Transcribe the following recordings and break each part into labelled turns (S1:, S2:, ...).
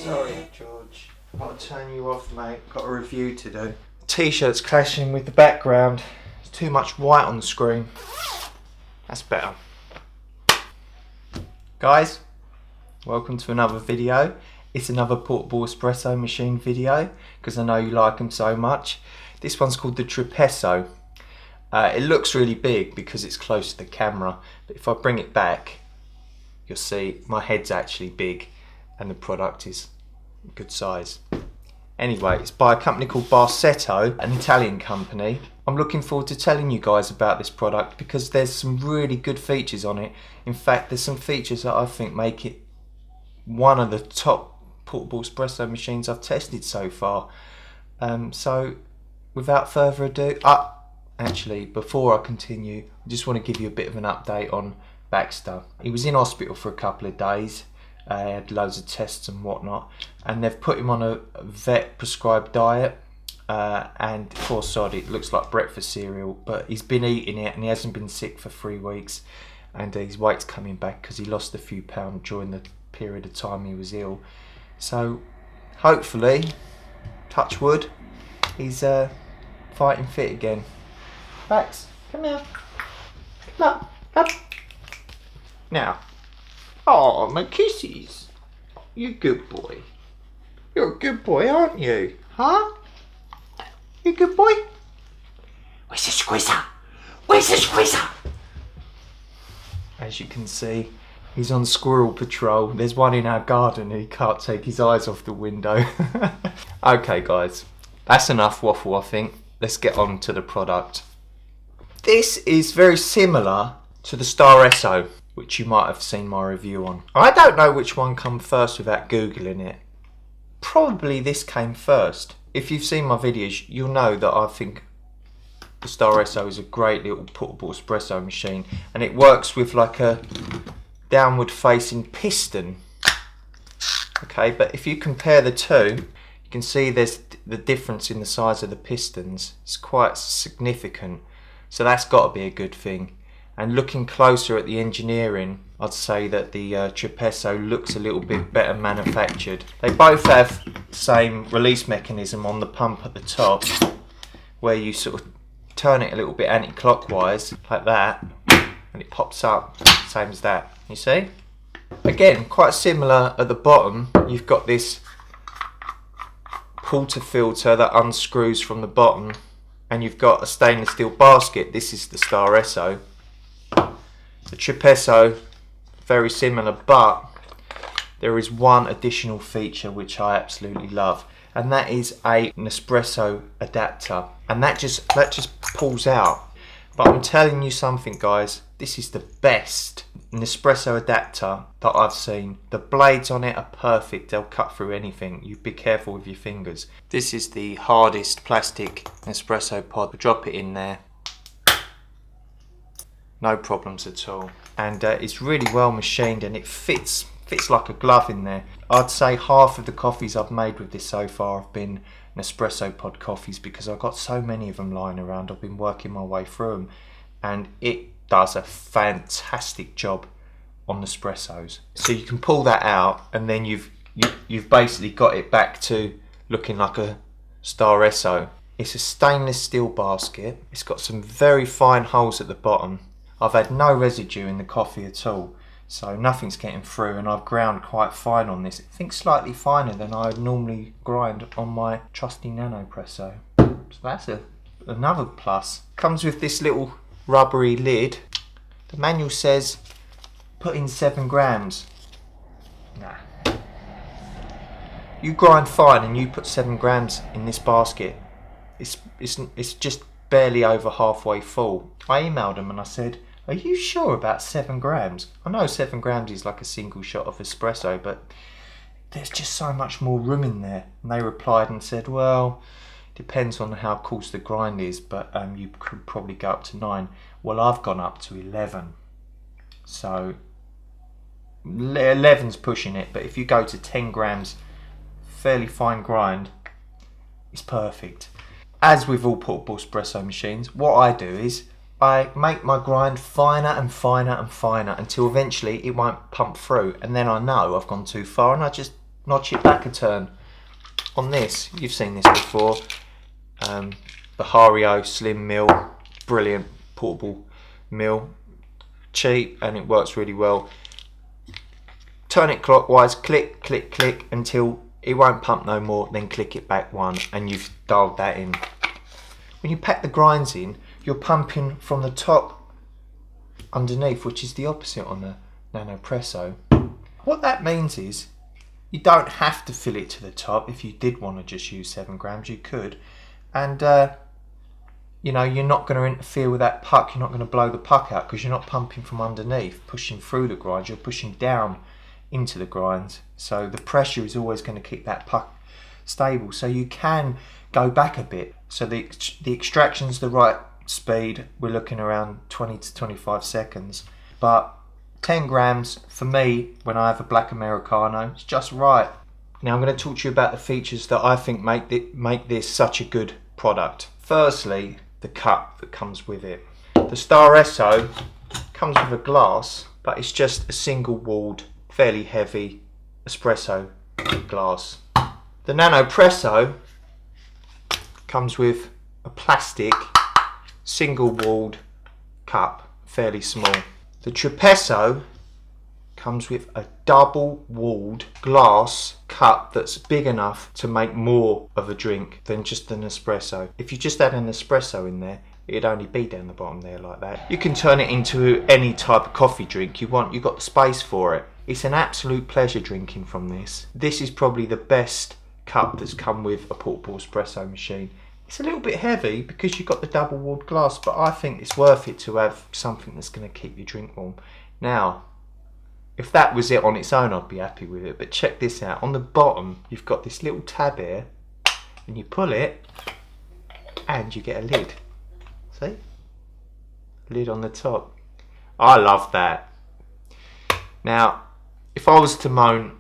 S1: Sorry, George. I've got to turn you off, mate. Got a review to do. T-shirt's clashing with the background. There's too much white on the screen. That's better. Guys, welcome to another video. It's another portable espresso machine video because I know you like them so much. This one's called the TRIPRESSO. It looks really big because it's close to the camera, but if I bring it back, you'll see my head's actually big and the product is good size. Anyway, it's by a company called Barsetto, an Italian company. I'm looking forward to telling you guys about this product because there's some really good features on it. In fact, there's some features that I think make it one of the top portable espresso machines I've tested so far. So without further ado, actually before I continue, I just want to give you a bit of an update on Baxter. He was in hospital for a couple of days. Had loads of tests and whatnot, and they've put him on a vet prescribed diet, and poor sod, it looks like breakfast cereal, but he's been eating it and he hasn't been sick for 3 weeks, and his weight's coming back because he lost a few pounds during the period of time he was ill. So hopefully, touch wood, he's fighting fit again. Bax, come here. Come up. Now, oh, my kisses. You good boy. You're a good boy, aren't you? Huh? You a good boy? Where's the squeezer? Where's the squeezer? As you can see, he's on squirrel patrol. There's one in our garden and he can't take his eyes off the window. Okay guys, that's enough waffle I think. Let's get on to the product. This is very similar to the Espresso, which you might have seen my review on. I don't know which one came first without googling it. Probably this came first. If you've seen my videos, you'll know that I think the Espresso is a great little portable espresso machine, and it works with like a downward facing piston. Okay, but if you compare the two, you can see there's the difference in the size of the pistons. It's quite significant, so that's got to be a good thing. And looking closer at the engineering, I'd say that the TRIPRESSO looks a little bit better manufactured. They both have the same release mechanism on the pump at the top, where you sort of turn it a little bit anti-clockwise, like that, and it pops up, same as that, you see? Again, quite similar at the bottom, you've got this portafilter that unscrews from the bottom, and you've got a stainless steel basket. This is the Espresso. The TRIPRESSO, very similar, but there is one additional feature which I absolutely love, and that is a Nespresso adapter, and that just pulls out. But I'm telling you something guys, this is the best Nespresso adapter that I've seen. The blades on it are perfect, they'll cut through anything. You be careful with your fingers. This is the hardest plastic Nespresso pod. Drop it in there. No problems at all, and it's really well machined, and it fits like a glove in there. I'd say half of the coffees I've made with this so far have been Nespresso pod coffees because I've got so many of them lying around. I've been working my way through them, and it does a fantastic job on Nespressos. So you can pull that out, and then you've basically got it back to looking like a Espresso. It's a stainless steel basket. It's got some very fine holes at the bottom. I've had no residue in the coffee at all, so nothing's getting through, and I've ground quite fine on this. I think slightly finer than I would normally grind on my trusty NanoPresso. So that's another plus. Comes with this little rubbery lid. The manual says put in 7 grams. Nah. You grind fine and you put 7 grams in this basket. It's just barely over halfway full. I emailed them and I said, are you sure about 7 grams? I know 7 grams is like a single shot of espresso, but there's just so much more room in there. And they replied and said, well, depends on how coarse the grind is, but you could probably go up to 9. Well, I've gone up to 11. So 11's pushing it, but if you go to 10 grams, fairly fine grind, it's perfect. As with all portable espresso machines, what I do is I make my grind finer and finer and finer until eventually it won't pump through, and then I know I've gone too far and I just notch it back a turn. On this, you've seen this before, the Hario Slim Mill, brilliant portable mill, cheap, and it works really well. Turn it clockwise, click, click, click, until it won't pump no more, then click it back one, and you've dialed that in. When you pack the grinds in, you're pumping from the top underneath, which is the opposite on the NanoPresso. What that means is, you don't have to fill it to the top. If you did want to just use 7 grams, you could. And you know, you're not going to interfere with that puck. You're not going to blow the puck out because you're not pumping from underneath, pushing through the grinds. You're pushing down into the grinds. So the pressure is always going to keep that puck stable. So you can go back a bit. So the extraction's the right speed. We're looking around 20 to 25 seconds. But 10 grams for me, when I have a black Americano, it's just right. Now I'm going to talk to you about the features that I think make this such a good product. Firstly, the cup that comes with it. The Espresso comes with a glass, but it's just a single walled, fairly heavy espresso glass. The NanoPresso comes with a plastic single walled cup, fairly small. The TRIPRESSO comes with a double walled glass cup that's big enough to make more of a drink than just an espresso. If you just had an espresso in there, it'd only be down the bottom there like that. You can turn it into any type of coffee drink you want. You've got the space for it. It's an absolute pleasure drinking from this. This is probably the best cup that's come with a portable espresso machine. It's a little bit heavy because you've got the double walled glass, but I think it's worth it to have something that's going to keep your drink warm. Now, if that was it on its own, I'd be happy with it. But check this out. On the bottom, you've got this little tab here, and you pull it, and you get a lid. See? Lid on the top. I love that. Now, if I was to moan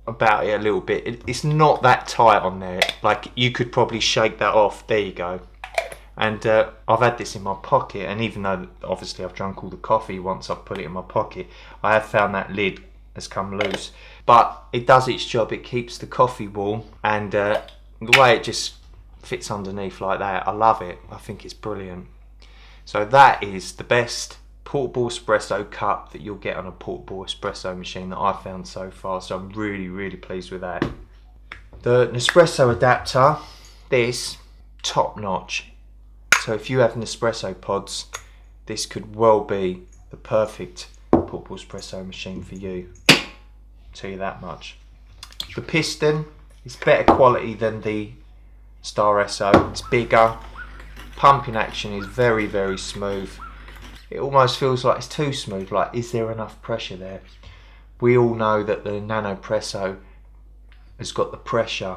S1: about it a little bit, it's not that tight on there. Like, you could probably shake that off. There you go. And I've had this in my pocket, and even though obviously I've drunk all the coffee once I've put it in my pocket, I have found that lid has come loose. But it does its job. It keeps the coffee warm, and the way it just fits underneath like that, I love it. I think it's brilliant. So that is the best portable espresso cup that you'll get on a portable espresso machine that I've found so far. So I'm really, really pleased with that. The Nespresso adapter, this, top notch. So if you have Nespresso pods, this could well be the perfect portable espresso machine for you. I'll tell you that much. The piston is better quality than the Espresso. It's bigger. Pumping action is very, very smooth. It almost feels like it's too smooth. Like, is there enough pressure there? We all know that the NanoPresso has got the pressure.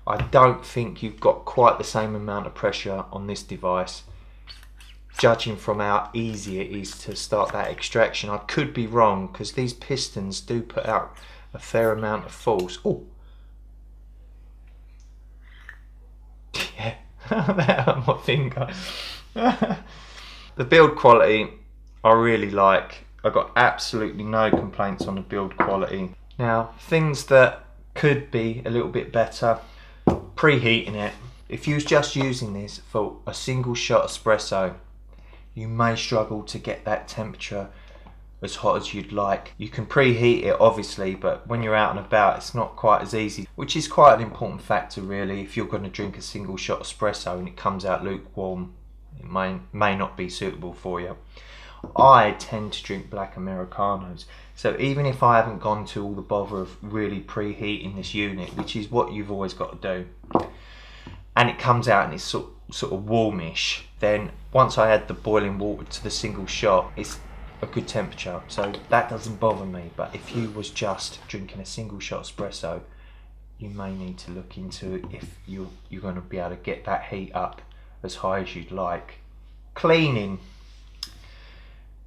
S1: I don't think you've got quite the same amount of pressure on this device, judging from how easy it is to start that extraction. I could be wrong, because these pistons do put out a fair amount of force. Oh, yeah, that hurt my finger. The build quality I really like. I got absolutely no complaints on the build quality. Now, things that could be a little bit better: preheating it. If you was just using this for a single shot espresso, you may struggle to get that temperature as hot as you'd like. You can preheat it obviously, but when you're out and about, it's not quite as easy, which is quite an important factor really. If you're going to drink a single shot espresso and it comes out lukewarm, it may not be suitable for you. I tend to drink black Americanos, so even if I haven't gone to all the bother of really preheating this unit, which is what you've always got to do, and it comes out and it's sort of warmish, then once I add the boiling water to the single shot, it's a good temperature, so that doesn't bother me. But if you was just drinking a single shot espresso, you may need to look into if you're going to be able to get that heat up as high as you'd like. Cleaning.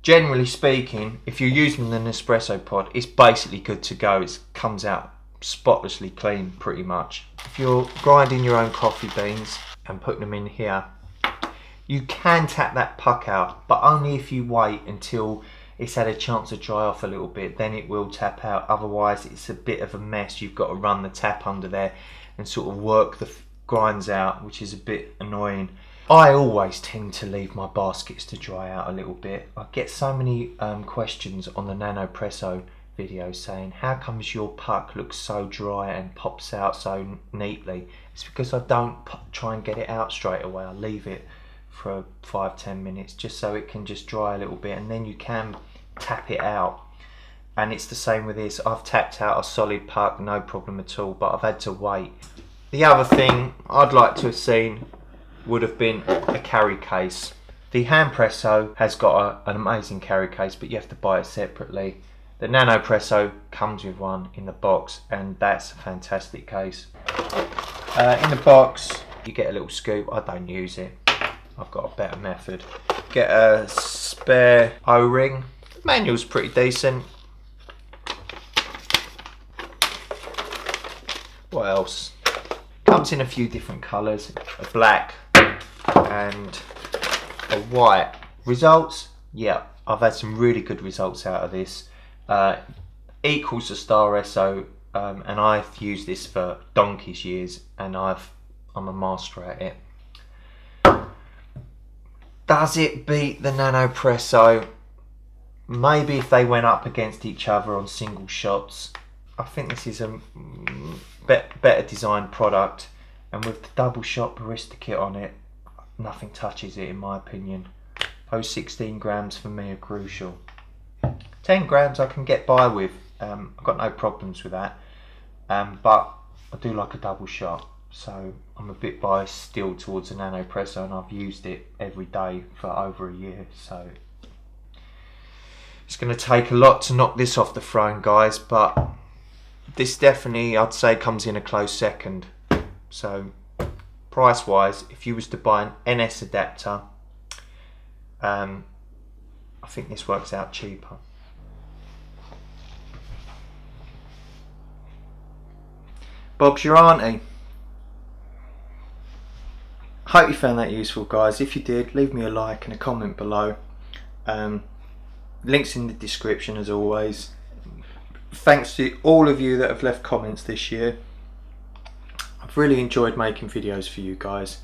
S1: Generally speaking, if you're using the Nespresso pod, it's basically good to go. It comes out spotlessly clean pretty much. If you're grinding your own coffee beans and putting them in here, you can tap that puck out, but only if you wait until it's had a chance to dry off a little bit, then it will tap out. Otherwise it's a bit of a mess. You've got to run the tap under there and sort of work the grinds out, which is a bit annoying. I always tend to leave my baskets to dry out a little bit. I get so many questions on the Nanopresso video saying, how comes your puck looks so dry and pops out so neatly? It's because I don't try and get it out straight away. I leave it for 5-10 minutes just so it can just dry a little bit, and then you can tap it out. And it's the same with this. I've tapped out a solid puck, no problem at all, but I've had to wait. The other thing I'd like to have seen would have been a carry case. The Handpresso has got an amazing carry case, but you have to buy it separately. The Nanopresso comes with one in the box, and that's a fantastic case. In the box you get a little scoop. I don't use it, I've got a better method. Get a spare O-ring. The manual's pretty decent. What else? Comes in a few different colours, a black and a white. Results? Yeah, I've had some really good results out of this. Equals the Espresso, and I've used this for donkey's years, and I'm a master at it. Does it beat the Nanopresso? Maybe if they went up against each other on single shots. I think this is a better designed product, and with the double shot barista kit on it, nothing touches it in my opinion. Those 16 grams for me are crucial. 10 grams I can get by with, I've got no problems with that, but I do like a double shot, so I'm a bit biased still towards the Nanopresso, and I've used it every day for over a year, so it's going to take a lot to knock this off the throne, guys, but this definitely, I'd say, comes in a close second. So price wise, if you was to buy an NS adapter, I think this works out cheaper. Bob's your auntie. Hope you found that useful, guys. If you did, leave me a like and a comment below. Links in the description as always. Thanks to all of you that have left comments this year. I've really enjoyed making videos for you guys.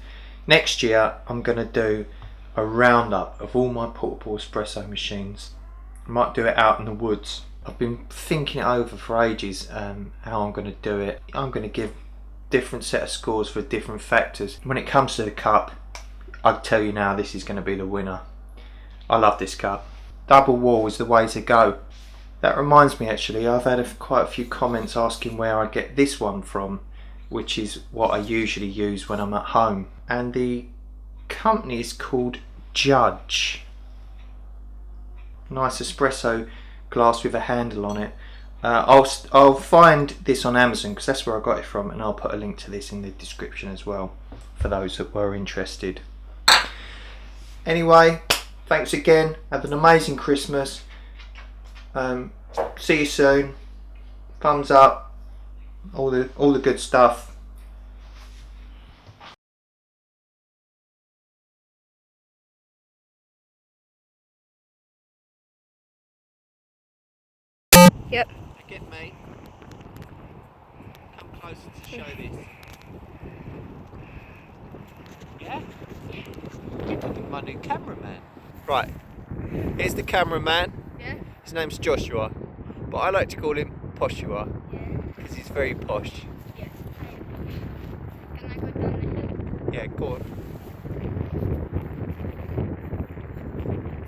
S1: Next year I'm going to do a roundup of all my portable espresso machines. I might do it out in the woods. I've been thinking it over for ages, how I'm going to do it. I'm going to give different set of scores for different factors. When it comes to the cup, I'll tell you now, this is going to be the winner. I love this cup. Double wall is the way to go. That reminds me, actually, I've had quite a few comments asking where I get this one from, which is what I usually use when I'm at home. And the company is called Judge. Nice espresso glass with a handle on it. I'll find this on Amazon because that's where I got it from, and I'll put a link to this in the description as well for those that were interested. Anyway, thanks again. Have an amazing Christmas. See you soon. Thumbs up. All the good stuff.
S2: Yep.
S1: Get me. Come closer to show this. Yeah? You're my new cameraman. Right. Here's the cameraman.
S2: Yeah.
S1: His name's Joshua, but I like to call him Poshua
S2: Yeah.
S1: because he's very posh.
S2: Yeah. Can I go down the hill?
S1: Yeah, go on.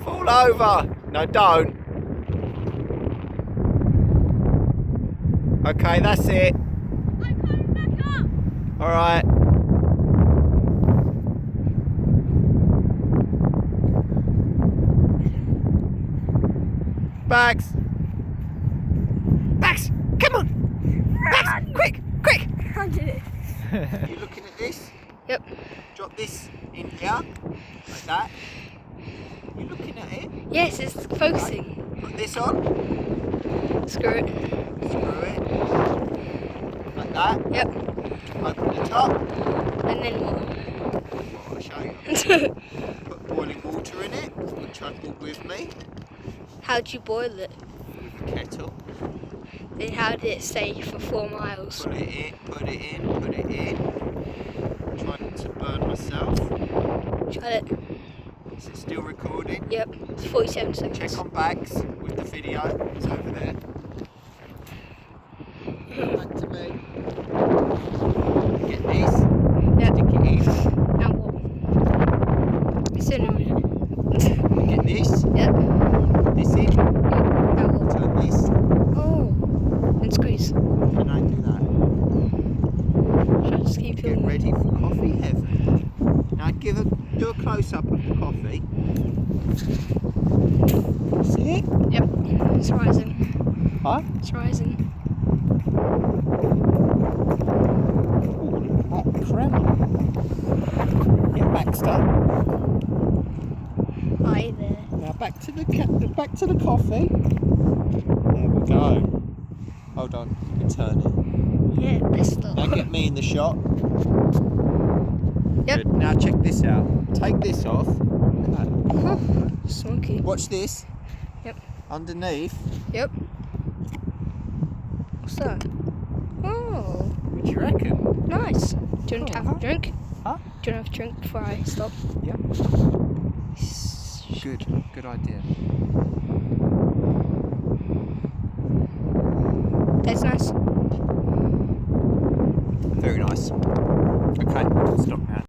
S1: Fall over! No, don't. Okay, that's it.
S2: I'm coming back up.
S1: Alright. Bags! Bags! Come on! Bags! Quick! Quick!
S2: I did it.
S1: You looking at this?
S2: Yep.
S1: Drop this in here, like that. You looking at it?
S2: Yes, it's focusing.
S1: Put this on.
S2: Screw it.
S1: Screw it. Like that.
S2: Yep.
S1: Open the top.
S2: And then what?
S1: I'll show you. Put boiling water in it, which I brought with me.
S2: How'd you boil it?
S1: with a kettle.
S2: Then how did it stay for 4 miles?
S1: Put it in, put it in, put it in. Try not to burn myself.
S2: Shut it.
S1: Is it still recording?
S2: Yep, it's 47 seconds.
S1: Check on bags with the video. It's over there. Back to me. Get this.
S2: Yep.
S1: Stick it in.
S2: Now what? It's in a minute.
S1: Get this.
S2: Yep.
S1: Put this in.
S2: Now what?
S1: Turn this.
S2: Oh. And squeeze.
S1: And I do that.
S2: Should I just keep
S1: Get
S2: filming?
S1: ready for coffee heaven. Now do a close up of the coffee. See it?
S2: Yep. It's rising.
S1: Huh?
S2: It's rising.
S1: Oh, look at that crema. Get Baxter.
S2: Hi there.
S1: Now back to the coffee. There we go. Hold on, you can turn it.
S2: Yeah, pistol.
S1: Now get me in the shot.
S2: Yep.
S1: Good. Now check this out. Take this off. Look at that.
S2: Smoky.
S1: Watch this.
S2: Yep.
S1: Underneath.
S2: Yep. What's that? Oh,
S1: What do you reckon?
S2: nice. Do you want to have a drink?
S1: Huh?
S2: Do you want to have a drink before I stop?
S1: Yep. Good idea.
S2: That's nice.
S1: Very nice. Okay, stop now.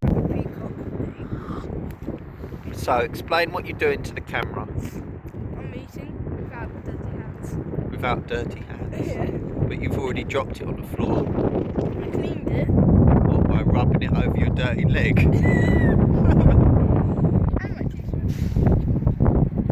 S1: So explain what you're doing to the camera
S2: I'm eating without dirty hands.
S1: without dirty hands.
S2: Yeah.
S1: But you've already dropped it on the floor.
S2: I cleaned it.
S1: What, by rubbing it over your dirty leg?
S2: And my teaspoon.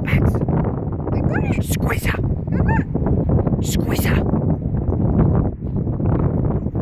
S1: Max,
S2: I got it.
S1: squeeze her!
S2: I got it.
S1: Squeeze her!